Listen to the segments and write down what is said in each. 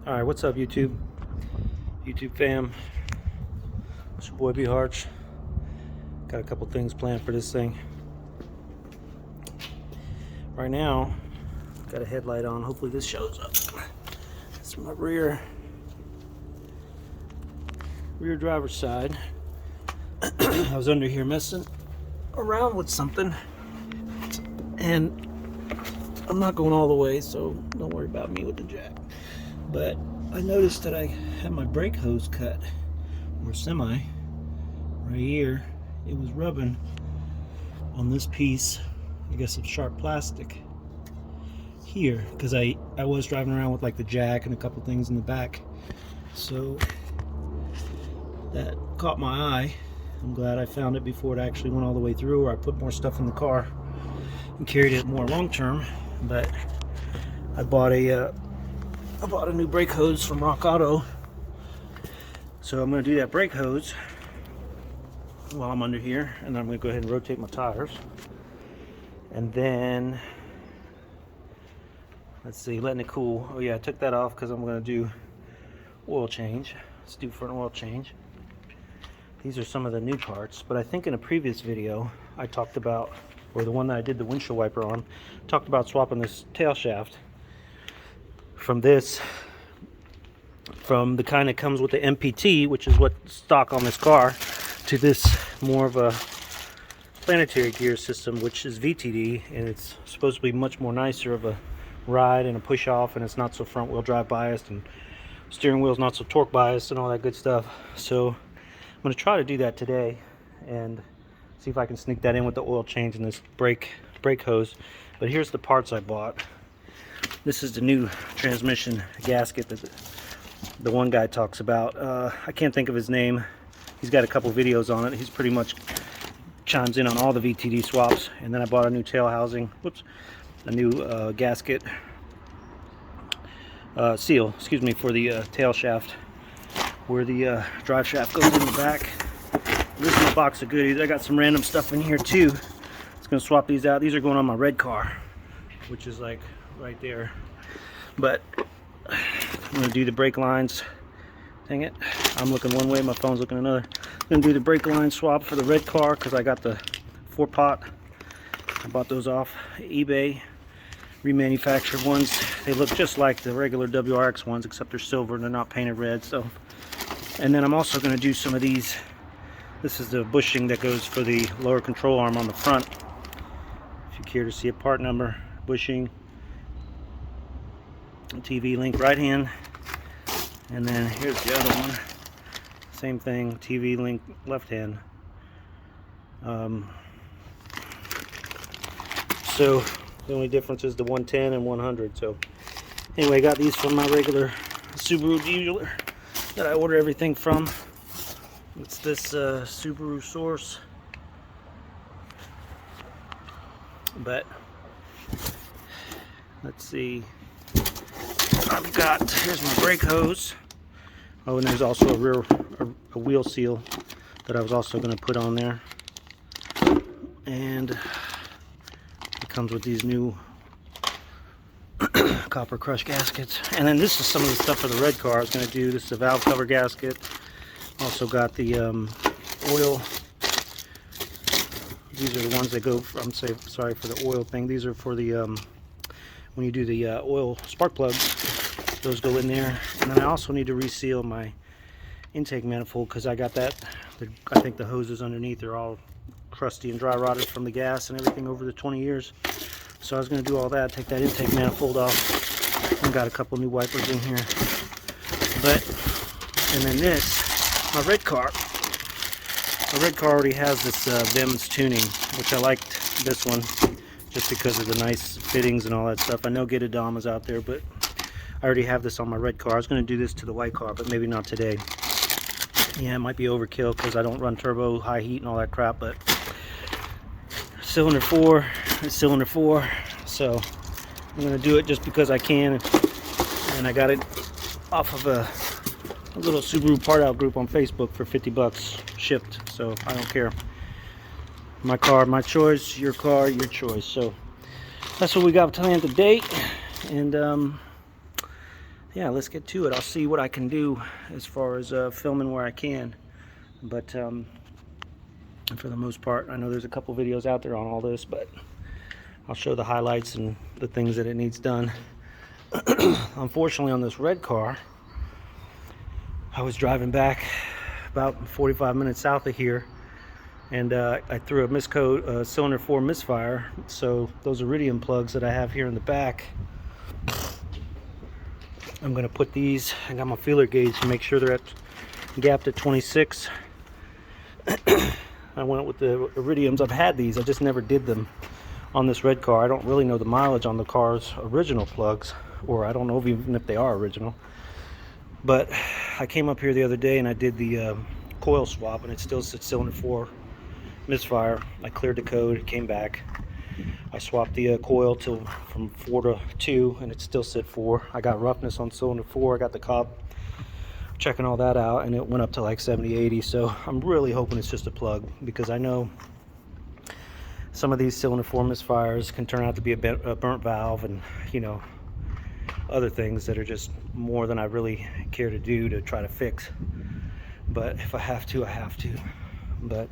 Alright, what's up YouTube fam? It's your boy B Harch. Got a couple things planned for this thing. Right now, got a headlight on. Hopefully this shows up. This is my rear driver's side. I was under here messing around with something, and I'm not going all the way, so don't worry about me with the jack. But I noticed that I had my brake hose cut, or semi, right here. It was rubbing on this piece, I guess, of sharp plastic here, because I was driving around with like the jack and a couple things in the back, so that caught my eye. I'm glad I found it before it actually went all the way through, or I put more stuff in the car and carried it more long term. But I bought a new brake hose from Rock Auto, so I'm going to do that brake hose while I'm under here, and I'm going to go ahead and rotate my tires, and then let's see, letting it cool. Oh yeah, I took that off because I'm going to do oil change. Let's do for an oil change. These are some of the new parts, but I think in a previous video I talked about, or the one that I did the windshield wiper on, talked about swapping this tail shaft from the kind that comes with the MPT, which is what's stock on this car, to this more of a planetary gear system, which is VTD, and it's supposed to be much more nicer of a ride and a push off, and it's not so front wheel drive biased, and steering wheel's not so torque biased and all that good stuff. So I'm going to try to do that today and see if I can sneak that in with the oil change and this brake hose. But here's the parts I bought. This is the new transmission gasket that the one guy talks about. I can't think of his name. He's got a couple videos on it. He's pretty much chimes in on all the VTD swaps. And then I bought a new tail housing, a new gasket seal, excuse me, for the tail shaft, where the drive shaft goes in the back. This is my box of goodies. I got some random stuff in here too. It's gonna swap these out. These are going on my red car, which is like right there. But I'm gonna do the brake lines. Dang it, I'm looking one way, my phone's looking another. I'm gonna do the brake line swap for the red car because I got the 4-pot. I bought those off eBay, remanufactured ones. They look just like the regular WRX ones, except they're silver and they're not painted red. So, and then I'm also gonna do some of these. This is the bushing that goes for the lower control arm on the front. If you care to see a part number, bushing, TV link right hand, and then here's the other one, same thing, TV link left hand. So the only difference is the 110 and 100. So anyway, I got these from my regular Subaru dealer that I order everything from. It's this Subaru Source. But let's see, I've got, here's my brake hose. Oh, and there's also a wheel seal that I was also going to put on there. And it comes with these new copper crush gaskets. And then this is some of the stuff for the red car I was going to do. This is a valve cover gasket. Also got the oil. These are the ones that go, sorry for the oil thing. These are for the, when you do the oil spark plugs, those go in there. And then I also need to reseal my intake manifold because I got that, I think the hoses underneath are all crusty and dry rotted from the gas and everything over the 20 years. So I was going to do all that, take that intake manifold off. And got a couple new wipers in here. But, and then this, my red car already has this VIMS tuning, which I liked this one just because of the nice fittings and all that stuff. I know Gitadamas out there, but I already have this on my red car. I was going to do this to the white car, but maybe not today. Yeah, it might be overkill because I don't run turbo, high heat and all that crap, but cylinder 4 is cylinder 4, so I'm going to do it just because I can. And I got it off of a little Subaru part out group on Facebook for 50 bucks shipped, so I don't care. My car, my choice, your car, your choice. So that's what we got planned today. And yeah, let's get to it. I'll see what I can do as far as filming where I can. But for the most part, I know there's a couple videos out there on all this, but I'll show the highlights and the things that it needs done. Unfortunately, on this red car, I was driving back about 45 minutes south of here, and I threw a miscode, cylinder 4 misfire. So those iridium plugs that I have here in the back, I'm going to put these, I got my feeler gauge to make sure they're gapped at 26. I went with the iridiums. I've had these, I just never did them on this red car. I don't really know the mileage on the car's original plugs, or I don't know even if they are original. But I came up here the other day and I did the coil swap, and it still said cylinder 4 misfire. I cleared the code, it came back. I swapped the coil from 4 to 2, and it still said 4. I got roughness on cylinder 4. I got the cob checking all that out, and it went up to like 70, 80. So I'm really hoping it's just a plug, because I know some of these cylinder 4 misfires can turn out to be a burnt valve, and you know, other things that are just more than I really care to do to try to fix. But if I have to, I have to. But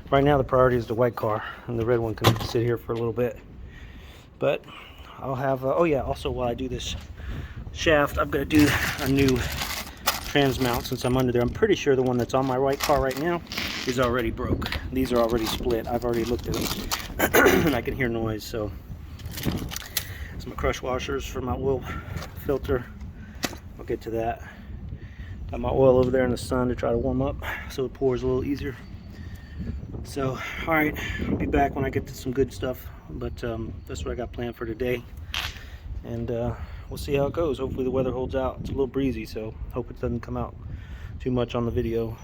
right now the priority is the white car, and the red one can sit here for a little bit. But I'll have oh yeah, also while I do this shaft, I'm going to do a new trans mount since I'm under there. I'm pretty sure the one that's on my right car right now is already broke. These are already split. I've already looked at them and I can hear noise. So some crush washers for my oil filter. I'll get to that. Got my oil over there in the sun to try to warm up so it pours a little easier. So alright, I'll be back when I get to some good stuff, but that's what I got planned for today, and we'll see how it goes. Hopefully the weather holds out. It's a little breezy, so hope it doesn't come out too much on the video.